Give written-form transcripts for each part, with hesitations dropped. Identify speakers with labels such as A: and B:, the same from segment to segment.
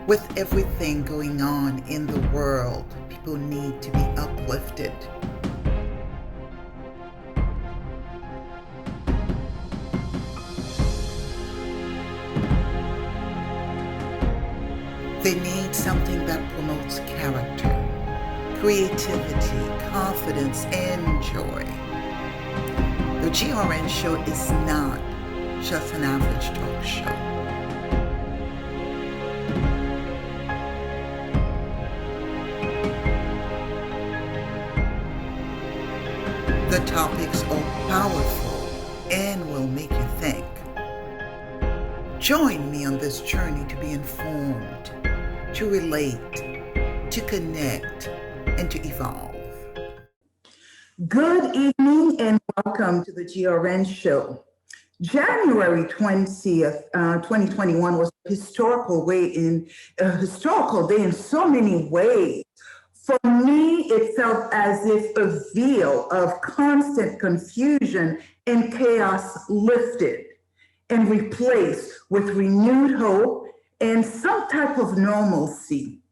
A: With everything going on in the world, people need to be uplifted. They need something that promotes character, creativity, confidence, and joy. The GRN show is not just an average talk show. The topics are powerful and will make you think. Join me on this journey to be informed, to relate, to connect, and to evolve. Good evening and welcome to the GRN show. January 20th, 2021 was a historical day in so many ways. For me, it felt as if a veil of constant confusion and chaos lifted and replaced with renewed hope and some type of normalcy.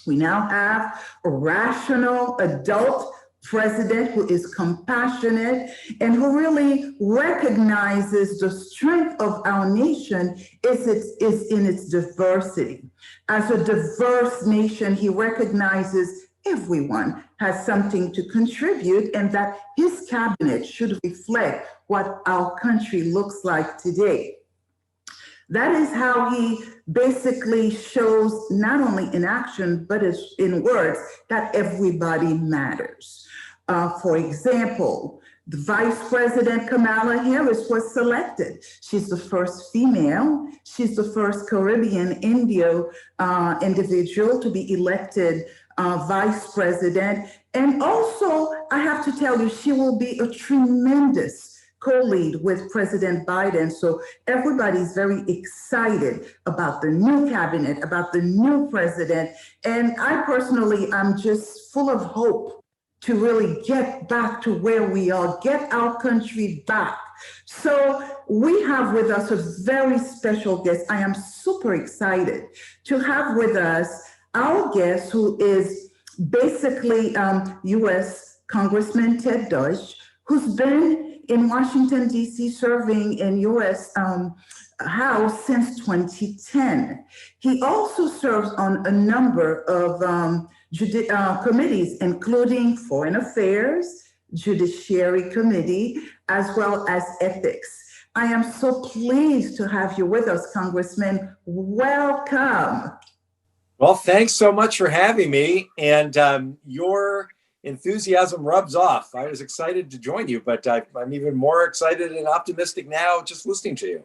A: We now have a rational adult president who is compassionate and who really recognizes the strength of our nation is in its diversity. As a diverse nation, he recognizes everyone has something to contribute and that his cabinet should reflect what our country looks like today. That is how he basically shows, not only in action, but in words, that everybody matters. For example, the Vice President Kamala Harris was selected. She's the first female. She's the first Caribbean Indio individual to be elected Vice President. And also, I have to tell you, she will be a tremendous co-lead with President Biden. So everybody's very excited about the new cabinet, about the new president. And I personally am just full of hope to really get back to where we are, get our country back. So we have with us a very special guest. I am super excited to have with us our guest, who is basically U.S. Congressman Ted Deutch, who's been in Washington, D.C., serving in U.S. House since 2010. He also serves on a number of committees, including Foreign Affairs, Judiciary Committee, as well as Ethics. I am so pleased to have you with us, Congressman. Welcome.
B: Well, thanks so much for having me. And your enthusiasm rubs off. I was excited to join you, but I'm even more excited and optimistic now just listening to you.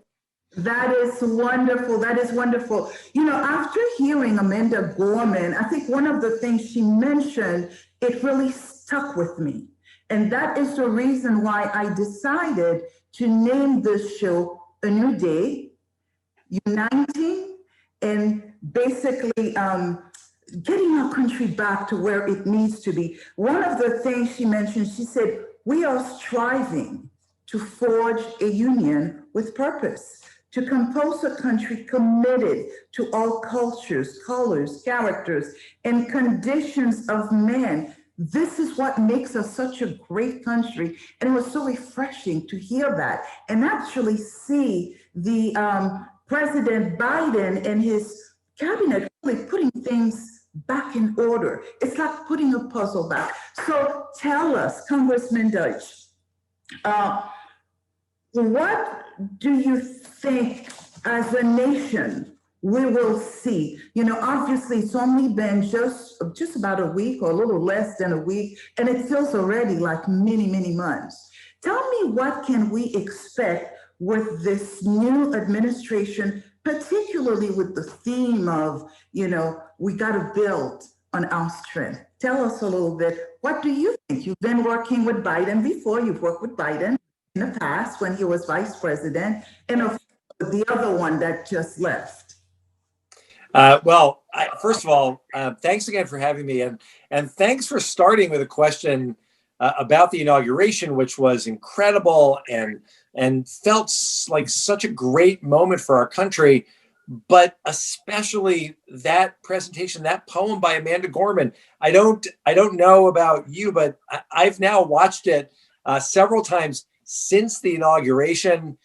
A: That is wonderful. That is wonderful. You know, after hearing Amanda Gorman, I think one of the things she mentioned, it really stuck with me. And that is the reason why I decided to name this show A New Day, Uniting, and basically getting our country back to where it needs to be. One of the things she mentioned, she said, we are striving to forge a union with purpose, to compose a country committed to all cultures, colors, characters, and conditions of man. This is what makes us such a great country. And it was so refreshing to hear that and actually see the President Biden and his cabinet really putting things back in order. It's like putting a puzzle back. So tell us, Congressman Deutch, what do you think as a nation we will see? You know, obviously it's only been just about a week or a little less than a week, and it feels already like many, many months. Tell me, what can we expect with this new administration, particularly with the theme of, you know, we got to build on our strength? Tell us a little bit. What do you think? You've been working with Biden before. You've worked with Biden in the past when he was vice president, and of course, the other one that just left.
B: First of all, thanks again for having me, and thanks for starting with a question about the inauguration, which was incredible and felt like such a great moment for our country. but especially that presentation, that poem by Amanda Gorman. I don't know about you, but I've now watched it several times since the inauguration.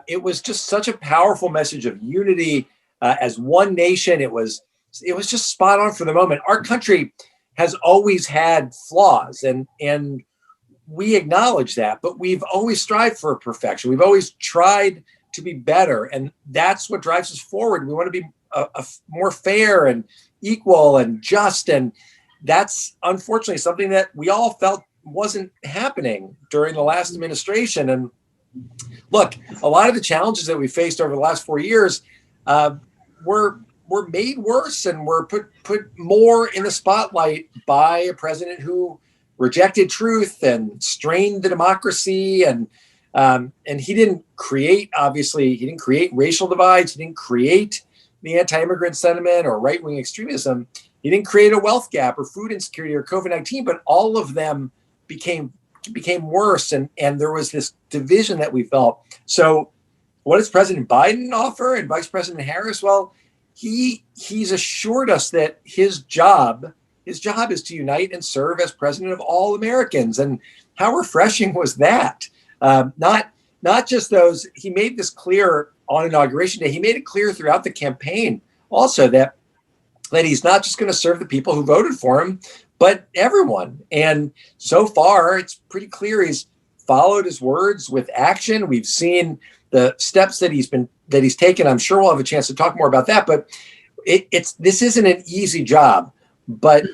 B: It was just such a powerful message of unity as one nation. It was just spot on for the moment. Our country has always had flaws, and we acknowledge that, but we've always strived for perfection. We've always tried to be better, and that's what drives us forward. We want to be a more fair and equal and just, and that's unfortunately something that we all felt wasn't happening during the last administration. And look, a lot of the challenges that we faced over the last 4 years were made worse and were put more in the spotlight by a president who rejected truth and strained the democracy. And he didn't create, obviously, he didn't create racial divides. He didn't create the anti-immigrant sentiment or right-wing extremism. He didn't create a wealth gap or food insecurity or COVID-19, but all of them became worse. And there was this division that we felt. So what does President Biden offer and Vice President Harris? Well, he's assured us that his job is to unite and serve as president of all Americans. And how refreshing was that? Not just those, he made this clear on Inauguration Day. He made it clear throughout the campaign also that he's not just going to serve the people who voted for him, but everyone. And so far, it's pretty clear he's followed his words with action. We've seen the steps that he's taken. I'm sure we'll have a chance to talk more about that, but this isn't an easy job. But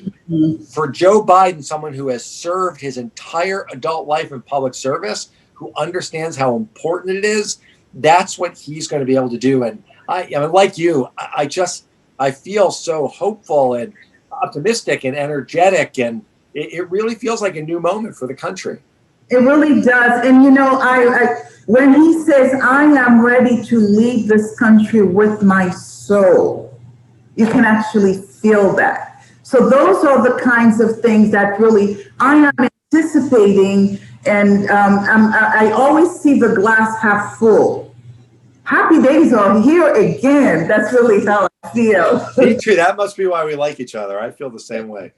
B: for Joe Biden, someone who has served his entire adult life in public service, who understands how important it is, that's what he's going to be able to do. And I mean, like you, I feel so hopeful and optimistic and energetic, and it really feels like a new moment for the country.
A: It really does. And I when he says, I am ready to lead this country with my soul, you can actually feel that. So those are the kinds of things that really I am anticipating. And I always see the glass half full. Happy days are here again. That's really how I feel.
B: Me too. That must be why we like each other. I feel the same way.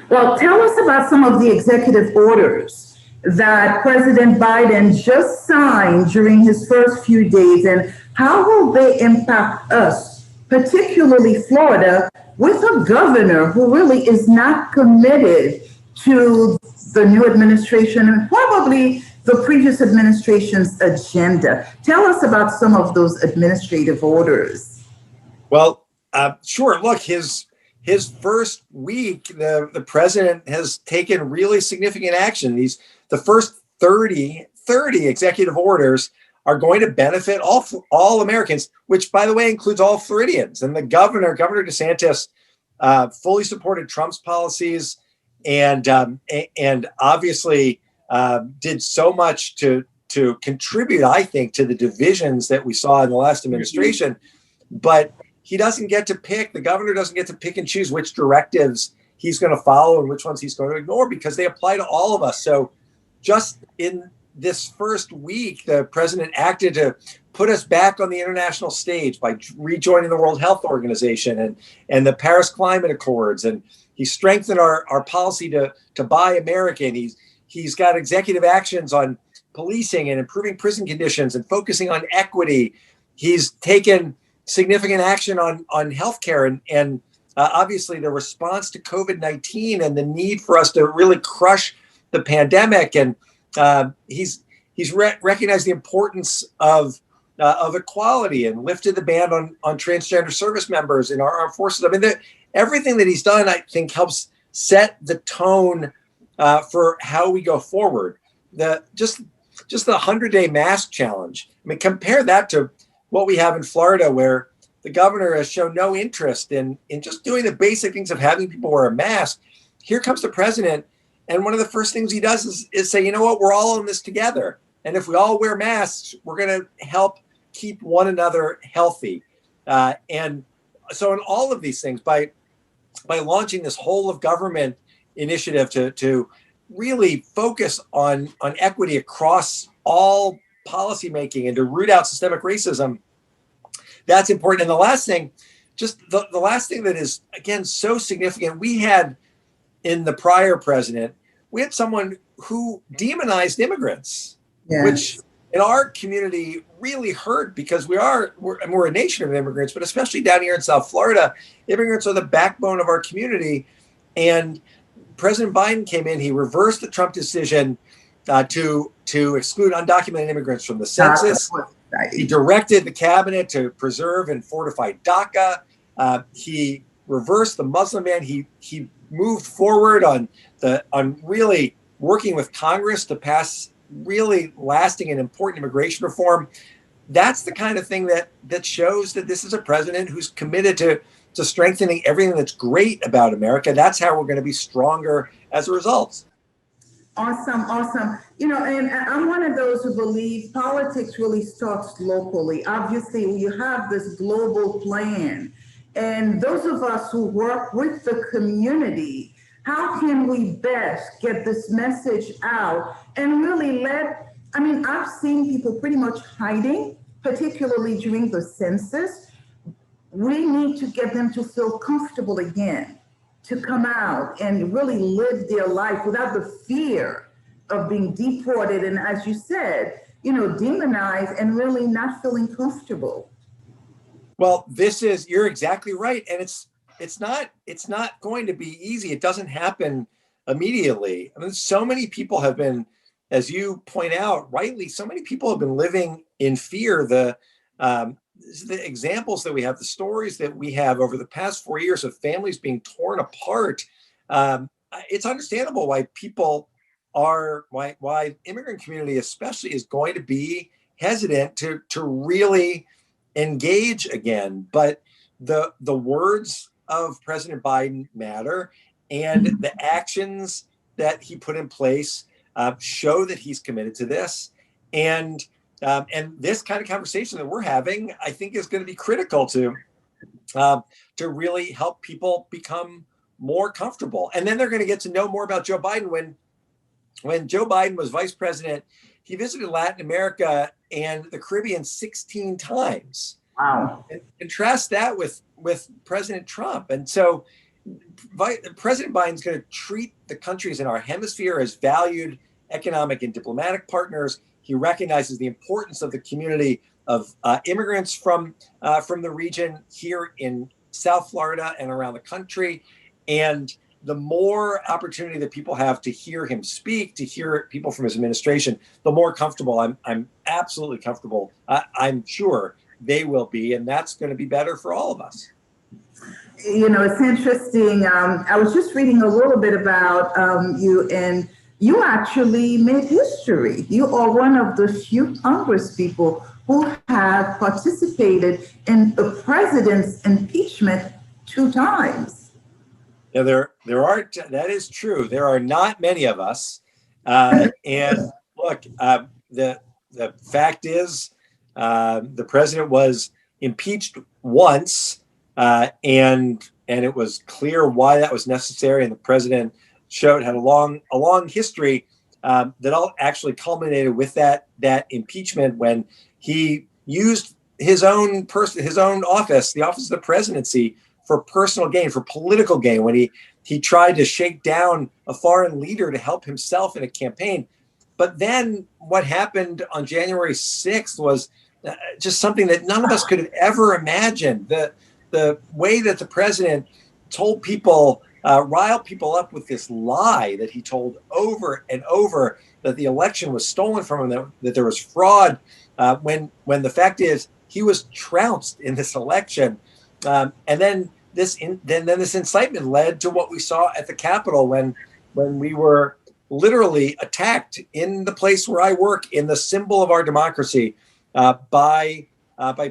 A: Well, tell us about some of the executive orders that President Biden just signed during his first few days, and how will they impact us, particularly Florida, with a governor who really is not committed to the new administration and probably the previous administration's agenda. Tell us about some of those administrative orders.
B: Well, sure. Look, his first week, the president has taken really significant action. The first 30 executive orders are going to benefit all Americans, which, by the way, includes all Floridians. And the Governor DeSantis, fully supported Trump's policies, and obviously did so much to contribute, I think, to the divisions that we saw in the last administration. But he doesn't get to pick. The governor doesn't get to pick and choose which directives he's going to follow and which ones he's going to ignore, because they apply to all of us. So just in this first week, the president acted to put us back on the international stage by rejoining the World Health Organization and the Paris Climate Accords. And he strengthened our policy to buy American. He's got executive actions on policing and improving prison conditions and focusing on equity. He's taken significant action on healthcare and obviously the response to COVID-19 and the need for us to really crush the pandemic. And he's recognized the importance of equality and lifted the ban on transgender service members in our armed forces. I mean, everything that he's done, I think, helps set the tone for how we go forward. Just the 100-day mask challenge. I mean, compare that to what we have in Florida, where the governor has shown no interest in just doing the basic things of having people wear a mask. Here comes the president, and one of the first things he does is say, you know what, we're all in this together. And if we all wear masks, we're going to help keep one another healthy. And so in all of these things, by launching this whole of government initiative to really focus on equity across all policymaking and to root out systemic racism, that's important. And the last thing, just the last thing that is, again, so significant, we had in the prior president, we had someone who demonized immigrants, which in our community really hurt, because we're a nation of immigrants, but especially down here in South Florida, immigrants are the backbone of our community. And President Biden came in, he reversed the Trump decision to exclude undocumented immigrants from the census. He directed the cabinet to preserve and fortify DACA. He reversed the Muslim ban. He moved forward on really working with Congress to pass really lasting and important immigration reform. That's the kind of thing that shows that this is a president who's committed to strengthening everything that's great about America. That's how we're going to be stronger as a result.
A: Awesome. You know, and I'm one of those who believe politics really starts locally. Obviously, you have this global plan. And those of us who work with the community, how can we best get this message out and really I've seen people pretty much hiding, particularly during the census. We need to get them to feel comfortable again, to come out and really live their life without the fear of being deported. And as you said, demonized and really not feeling comfortable.
B: Well, you're exactly right. And it's not going to be easy. It doesn't happen immediately. I mean, so many people have been, as you point out, rightly, so many people have been living in fear. The examples that we have, the stories that we have over the past 4 years of families being torn apart. It's understandable why why immigrant community especially is going to be hesitant to really engage again. But the words of President Biden matter, and the actions that he put in place show that he's committed to this. And this kind of conversation that we're having, I think, is going to be critical to really help people become more comfortable. And then they're going to get to know more about Joe Biden. When Joe Biden was vice president, he visited Latin America and the Caribbean 16 times.
A: Wow.
B: And contrast that with President Trump. And so President Biden's going to treat the countries in our hemisphere as valued economic and diplomatic partners. He recognizes the importance of the community of immigrants from the region here in South Florida and around the country. And the more opportunity that people have to hear him speak, to hear people from his administration, the more comfortable I'm absolutely comfortable. I'm sure they will be, and that's going to be better for all of us.
A: It's interesting. I was just reading a little bit about you, and you actually made history. You are one of the few Congress people who have participated in the president's impeachment 2 times.
B: Yeah, there are. That is true. There are not many of us. And look, the fact is, the president was impeached once, and it was clear why that was necessary. And the president had a long history that all actually culminated with that impeachment when he used his own office, the office of the presidency, for personal gain, for political gain, when he tried to shake down a foreign leader to help himself in a campaign. But then what happened on January 6th was just something that none of us could have ever imagined. The way that the president told people, riled people up with this lie that he told over and over, that the election was stolen from him, that there was fraud, when the fact is he was trounced in this election. And then this incitement led to what we saw at the Capitol when we were literally attacked in the place where I work, in the symbol of our democracy, by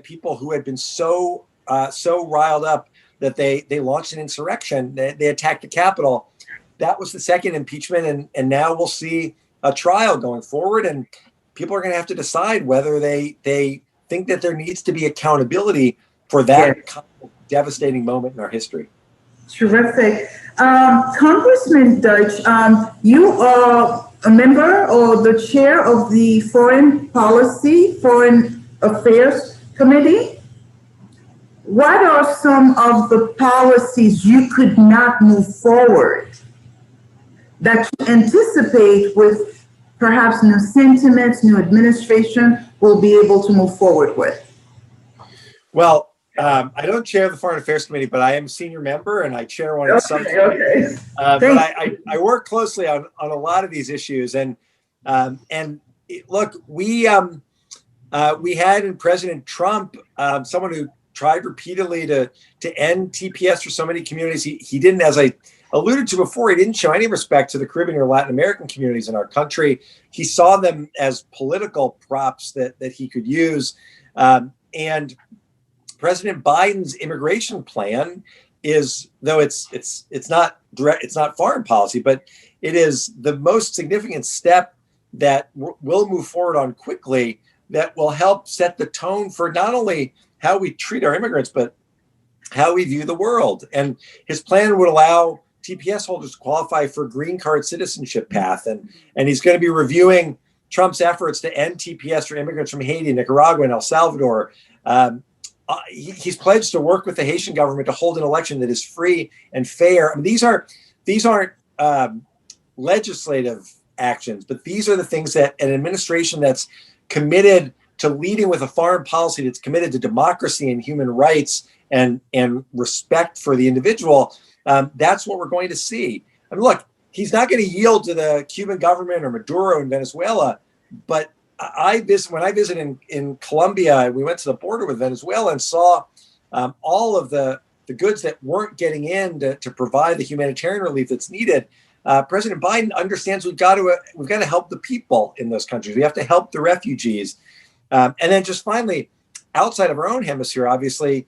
B: people who had been so riled up that they launched an insurrection. They attacked the Capitol. That was the second impeachment, and now we'll see a trial going forward, and people are going to have to decide whether they think that there needs to be accountability for that kind of devastating moment in our history. Terrific.
A: Congressman Deutch, you are a member or the chair of the Foreign Affairs Committee? what are some of the policies you could not move forward that you anticipate with perhaps new sentiments, new administration will be able to move forward with?
B: Well, I don't chair the Foreign Affairs Committee, but I am senior member and I chair one of the
A: Okay,
B: subcommittees.
A: okay.
B: But I work closely on a lot of these issues. And look, we had in President Trump someone who tried repeatedly to end TPS for so many communities. He didn't, as I alluded to before, he didn't show any respect to the Caribbean or Latin American communities in our country. He saw them as political props that he could use. And President Biden's immigration plan is, though it's not direct, it's not foreign policy, but it is the most significant step that we'll move forward on quickly, that will help set the tone for not only how we treat our immigrants, but how we view the world. And his plan would allow TPS holders to qualify for green card citizenship path. And he's going to be reviewing Trump's efforts to end TPS for immigrants from Haiti, Nicaragua, and El Salvador. He's pledged to work with the Haitian government to hold an election that is free and fair. I mean, these aren't legislative actions, but these are the things that an administration that's committed to leading with a foreign policy, that's committed to democracy and human rights and respect for the individual, that's what we're going to see. I mean, look, he's not going to yield to the Cuban government or Maduro in Venezuela, but when I visited in Colombia, we went to the border with Venezuela and saw all of the goods that weren't getting in to provide the humanitarian relief that's needed. President Biden understands we've got to help the people in those countries. We have to help the refugees. And then just finally, outside of our own hemisphere, obviously,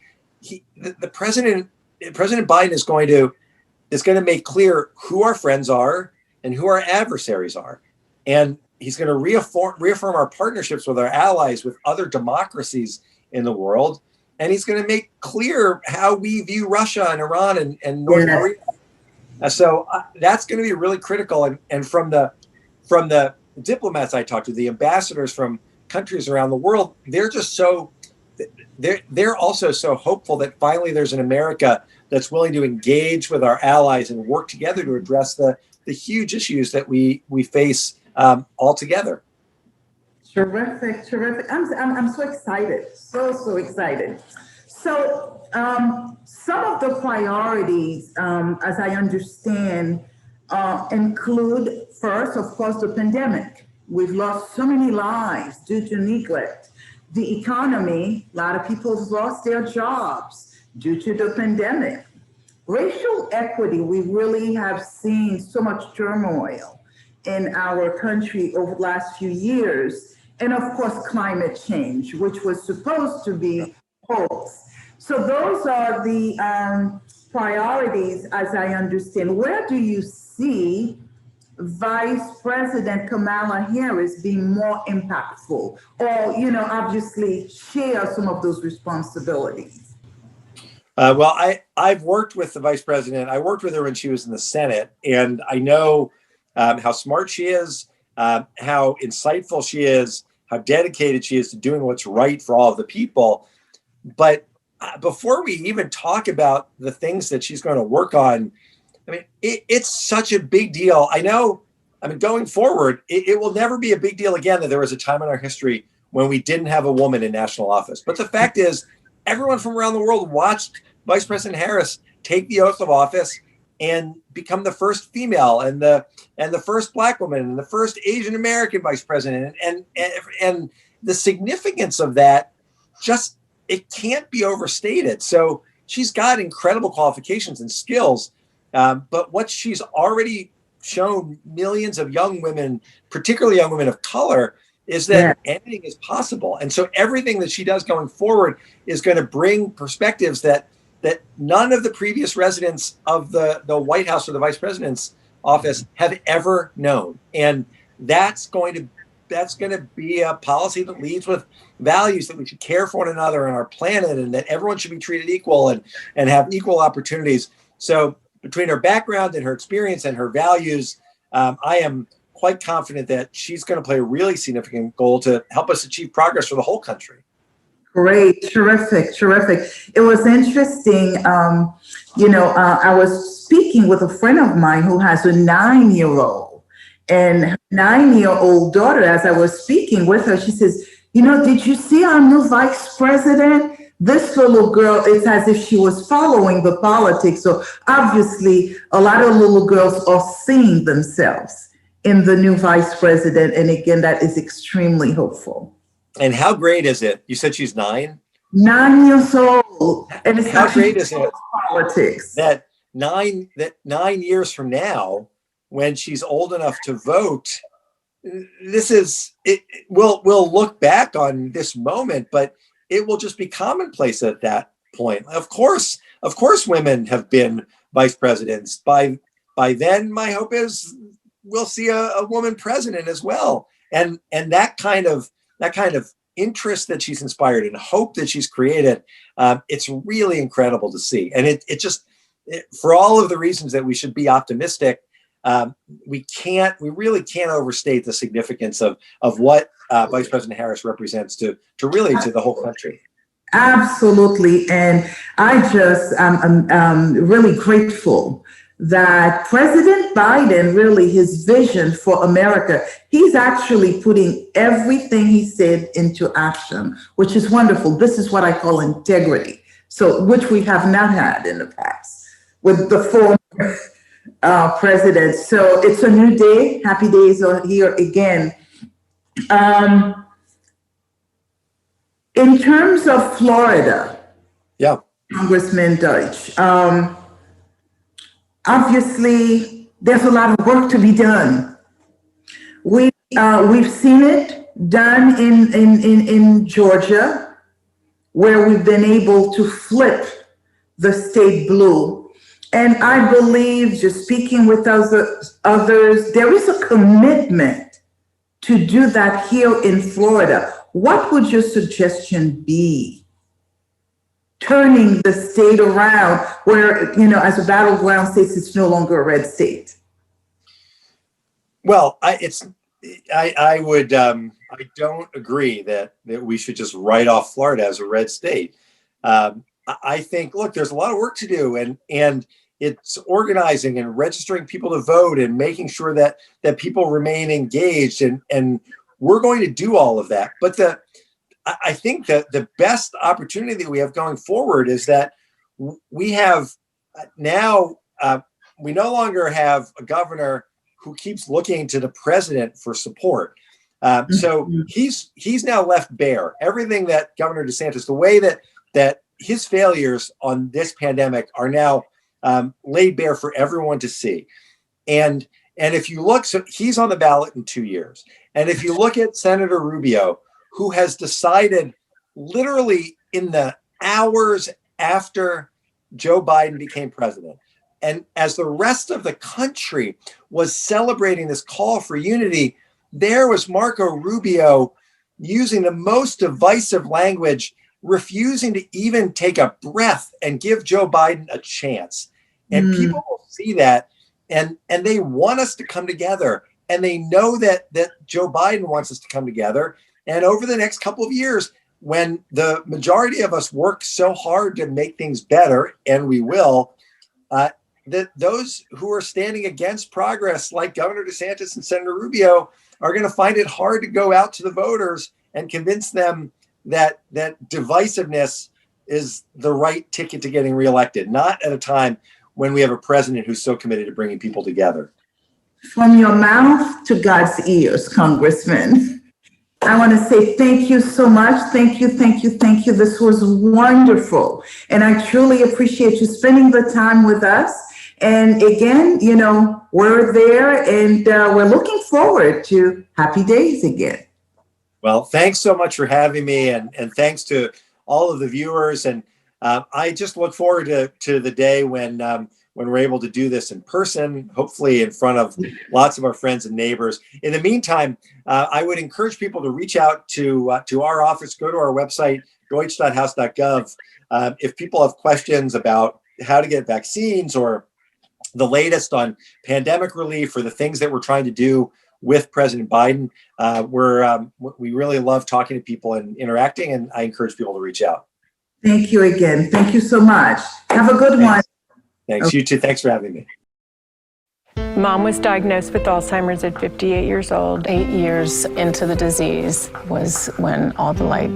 B: President Biden is going to make clear who our friends are and who our adversaries are. And he's going to reaffirm our partnerships with our allies, with other democracies in the world. And he's going to make clear how we view Russia and Iran and North Korea. So that's going to be really critical. And from the diplomats I talked to, the ambassadors from countries around the world, they're also so hopeful that finally there's an America that's willing to engage with our allies and work together to address the huge issues that we face all together.
A: Terrific. I'm so excited, so excited. So some of the priorities, as I understand, include first, of course, the pandemic. We've lost so many lives due to neglect. The economy, a lot of people have lost their jobs due to the pandemic. Racial equity, we really have seen so much turmoil in our country over the last few years. And of course, climate change, which was supposed to be hoax. So those are the priorities, as I understand. Where do you see Vice President Kamala Harris being more impactful, or, obviously share some of those responsibilities?
B: Well, I've worked with the vice president. I worked with her when she was in the Senate, and I know how smart she is, how insightful she is, how dedicated she is to doing what's right for all of the people. But before we even talk about the things that she's going to work on, I mean, it's such a big deal. Going forward, it will never be a big deal again that there was a time in our history when we didn't have a woman in national office. But the fact is, everyone from around the world watched Vice President Harris take the oath of office and become the first female and the first Black woman and the first Asian American vice president. And the significance of that, it can't be overstated. So she's got incredible qualifications and skills. But what she's already shown millions of young women, particularly young women of color, is that anything is possible. And so everything that she does going forward is going to bring perspectives that none of the previous residents of the White House or the vice president's office have ever known. And that's going to be a policy that leads with values, that we should care for one another and our planet, and that everyone should be treated equal and have equal opportunities. So between her background and her experience and her values, I am quite confident that she's going to play a really significant role to help us achieve progress for the whole country.
A: Great, terrific, terrific. It was interesting. I was speaking with a friend of mine who has a 9-year-old, and her 9-year-old daughter, as I was speaking with her, she says, did you see our new vice president? This little girl, it's as if she was following the politics. So obviously, a lot of little girls are seeing themselves in the new vice president. And again, that is extremely hopeful.
B: And how great is it? You said she's 9?
A: 9 years old. And it's
B: how great is it
A: politics.
B: That 9 years from now, when she's old enough to vote, we'll look back on this moment, but it will just be commonplace at that point. Of course, women have been vice presidents. By then, my hope is we'll see a woman president as well. And that kind of interest that she's inspired and hope that she's created, it's really incredible to see. And it for all of the reasons that we should be optimistic, we really can't overstate the significance of what Vice President Harris represents to the whole country.
A: Absolutely. And I just am really grateful that President Biden, really his vision for America, he's actually putting everything he said into action, which is wonderful. This is what I call integrity. So, which we have not had in the past with the former president. So it's a new day. Happy days are here again. In terms of Florida,
B: yeah,
A: Congressman Deutsch, obviously there's a lot of work to be done. We've seen it done in Georgia, where we've been able to flip the state blue. And I believe, just speaking with others, there is a commitment to do that here in Florida. What would your suggestion be? Turning the state around where, as a battleground state, it's no longer a red state.
B: Well, I don't agree that we should just write off Florida as a red state. I think, look, there's a lot of work to do, and it's organizing and registering people to vote and making sure that people remain engaged, and we're going to do all of that. But I think that the best opportunity that we have going forward is that we have now, we no longer have a governor who keeps looking to the president for support. So he's now left bare. Everything that Governor DeSantis, the way that his failures on this pandemic are now laid bare for everyone to see. And if you look, so he's on the ballot in 2 years. And if you look at Senator Rubio, who has decided literally in the hours after Joe Biden became president, and as the rest of the country was celebrating this call for unity, there was Marco Rubio using the most divisive language, refusing to even take a breath and give Joe Biden a chance. And people will see that, and they want us to come together, and they know that Joe Biden wants us to come together. And over the next couple of years, when the majority of us work so hard to make things better, and we will, that those who are standing against progress, like Governor DeSantis and Senator Rubio, are going to find it hard to go out to the voters and convince them that divisiveness is the right ticket to getting reelected, not at a time when we have a president who's so committed to bringing people together.
A: From your mouth to God's ears, Congressman. I want to say thank you so much. Thank you, thank you, thank you. This was wonderful. And I truly appreciate you spending the time with us. And again, we're there, and we're looking forward to happy days again.
B: Well, thanks so much for having me, and thanks to all of the viewers. And I just look forward to the day when we're able to do this in person, hopefully in front of lots of our friends and neighbors. In the meantime, I would encourage people to reach out to our office, go to our website, deutsch.house.gov. If people have questions about how to get vaccines or the latest on pandemic relief or the things that we're trying to do with President Biden. We really love talking to people and interacting, and I encourage people to reach out.
A: Thank you again. Thank you so much. Have a good one.
B: Thanks. You too. Thanks for having me.
C: Mom was diagnosed with Alzheimer's at 58 years old.
D: 8 years into the disease was when all the light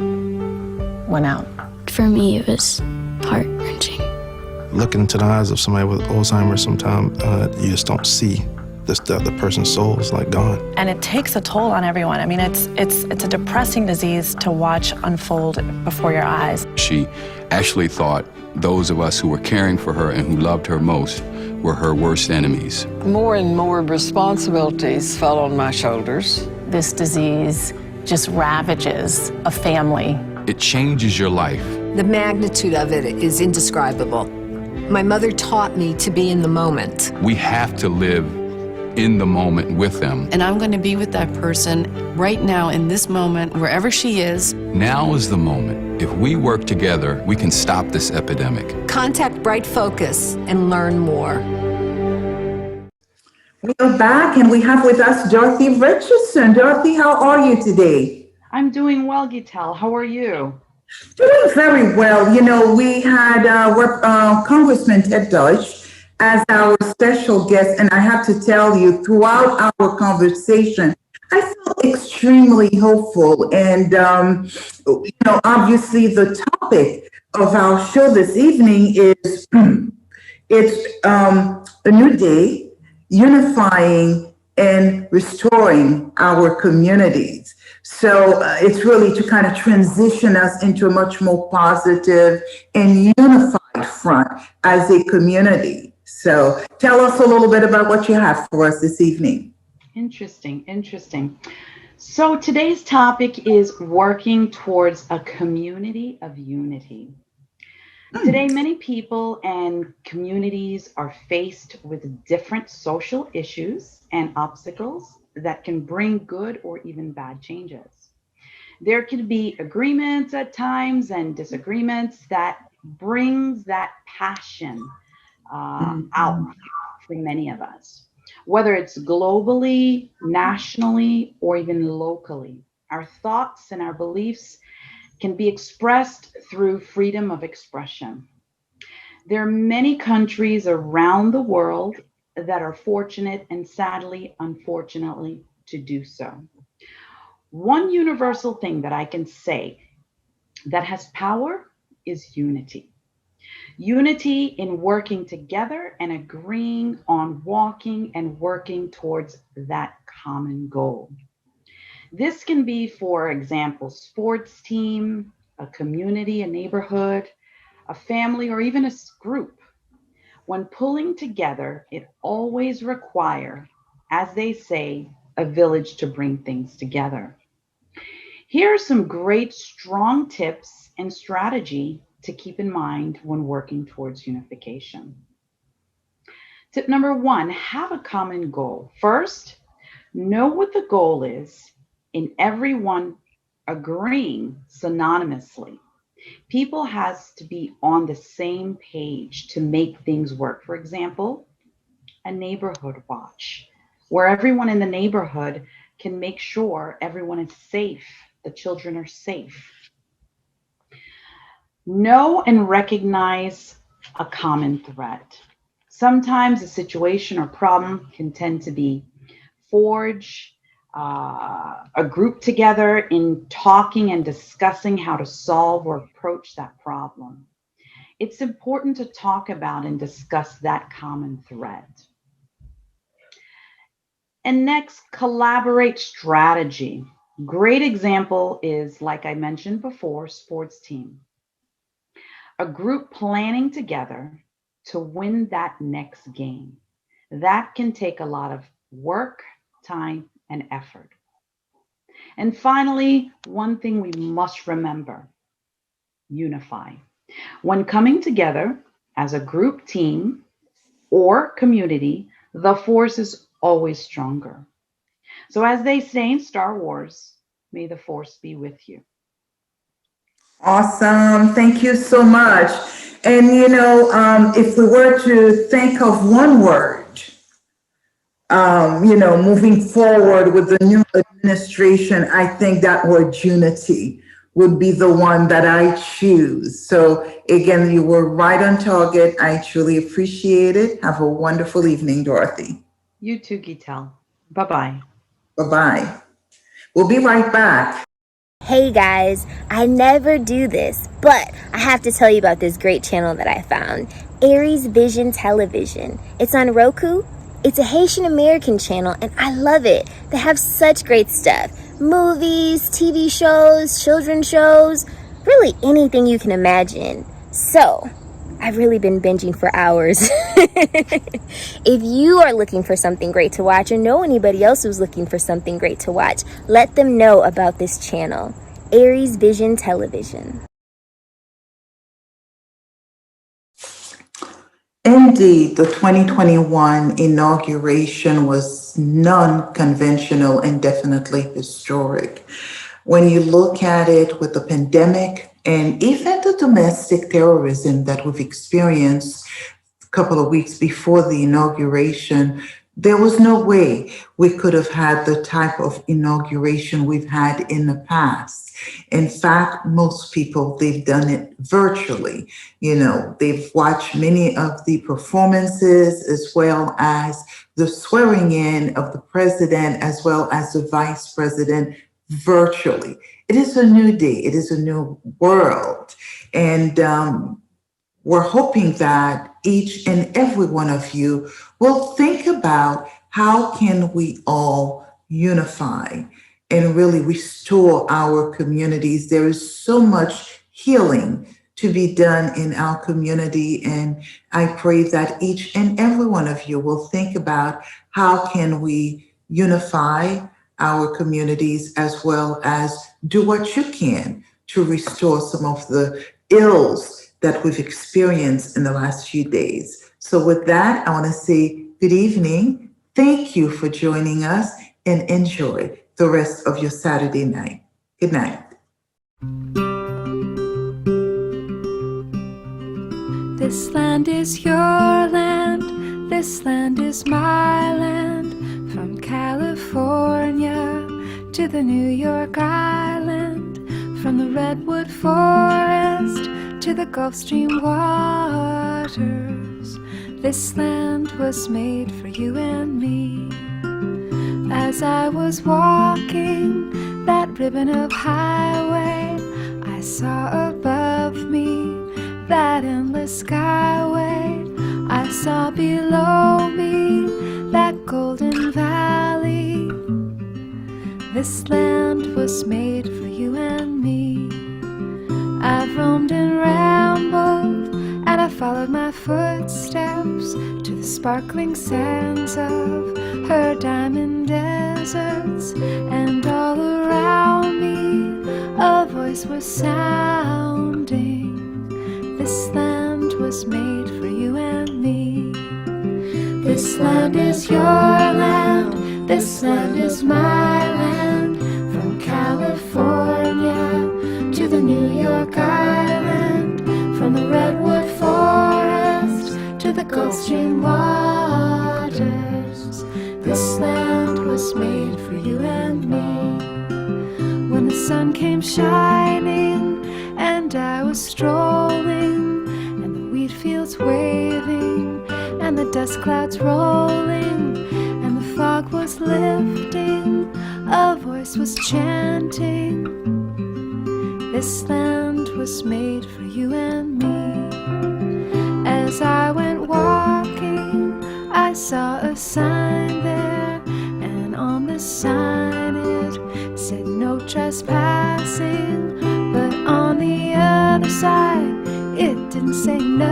D: went out.
E: For me, it was heart-wrenching.
F: Looking into the eyes of somebody with Alzheimer's, sometimes you just don't see the person's soul is like gone.
D: And it takes a toll on everyone. I mean, it's a depressing disease to watch unfold before your eyes.
G: She actually thought those of us who were caring for her and who loved her most were her worst enemies.
H: More and more responsibilities fell on my shoulders.
D: This disease just ravages a family.
G: It changes your life.
I: The magnitude of it is indescribable. My mother taught me to be in the moment.
G: We have to live in the moment with them.
J: And I'm going to be with that person right now in this moment, wherever she is.
G: Now is the moment. If we work together, we can stop this epidemic.
I: Contact Bright Focus and learn more.
A: We are back and we have with us Dorothy Richardson. Dorothy, how are you today?
K: I'm doing well, Gitel. How are you?
A: Doing very well. You know, we had Congressman Ted Deutsch as our special guest, and I have to tell you, throughout our conversation, I felt extremely hopeful. And, you know, obviously the topic of our show this evening is it's a new day, unifying and restoring our communities. So it's really to kind of transition us into a much more positive and unified front as a community. So tell us a little bit about what you have for us this evening.
K: Interesting. So today's topic is working towards a community of unity. Today, many people and communities are faced with different social issues and obstacles that can bring good or even bad changes. There can be agreements at times and disagreements that brings that passion out for many of us, whether it's globally, nationally, or even locally. Our thoughts and our beliefs can be expressed through freedom of expression. There are many countries around the world that are fortunate and sadly, unfortunately, to do so. One universal thing that I can say that has power is unity. Unity in working together and agreeing on walking and working towards that common goal. This can be, for example, sports team, a community, a neighborhood, a family, or even a group. When pulling together, it always requires, as they say, a village to bring things together. Here are some great strong tips and strategy to keep in mind when working towards unification. Tip number 1, have a common goal. First, know what the goal is in everyone agreeing synonymously. People has to be on the same page to make things work. For example, a neighborhood watch, where everyone in the neighborhood can make sure everyone is safe, the children are safe. Know and recognize a common threat. Sometimes a situation or problem can tend to be forge a group together in talking and discussing how to solve or approach that problem. It's important to talk about and discuss that common threat. And next, collaborate strategy. Great example is, like I mentioned before, sports team. A group planning together to win that next game. That can take a lot of work, time, and effort. And finally, one thing we must remember, unify. When coming together as a group, team, or community, the force is always stronger. So as they say in Star Wars, may the force be with you.
A: Awesome. Thank you so much. And, you know, if we were to think of one word moving forward with the new administration, I think that word unity would be the one that I choose. So again, you were right on target. I truly appreciate it. Have a wonderful evening, Dorothy.
K: You too, Gitel. Bye-bye.
A: Bye-bye. We'll be right back.
L: Hey guys, I never do this, but I have to tell you about this great channel that I found, Aries Vision Television. It's on Roku. It's a Haitian American channel and I love it. They have such great stuff. Movies, TV shows, children's shows, really anything you can imagine. So, I've really been binging for hours. If you are looking for something great to watch or know anybody else who's looking for something great to watch, let them know about this channel, Aries Vision Television.
A: Indeed, the 2021 inauguration was non-conventional and definitely historic. When you look at it with the pandemic and even the domestic terrorism that we've experienced a couple of weeks before the inauguration, there was no way we could have had the type of inauguration we've had in the past. In fact, most people, they've done it virtually. They've watched many of the performances as well as the swearing in of the president as well as the vice president virtually. It is a new day. It is a new world. And we're hoping that each and every one of you will think about how can we all unify and really restore our communities. There is so much healing to be done in our community. And I pray that each and every one of you will think about how can we unify our communities as well as do what you can to restore some of the ills that we've experienced in the last few days. So with that, I want to say good evening. Thank you for joining us and enjoy the rest of your Saturday night. Good night.
M: This land is your land, this land is my land. From California to the New York Island, from the Redwood Forest to the Gulf Stream waters, this land was made for you and me. As I was walking that ribbon of highway, I saw above me that endless skyway. I saw below me that golden valley. This land was made for you and me. I've roamed and rambled, and I followed my footsteps to the sparkling sands of her diamond deserts. And all around me a voice was sounding. This land was made for you and me. This land is your land, this land is my land. From California to the New York Island, from the Redwood Forest to the Gulf Stream waters, this land was made for you and me. When the sun came shining and I was strolling, and the wheat fields waving, and the dust clouds rolling, and the fog was lifting, a voice was chanting. This land was made for you and me. As I went walking, I saw a sign there, and on the sign it said no trespassing. But on the other side, it didn't say no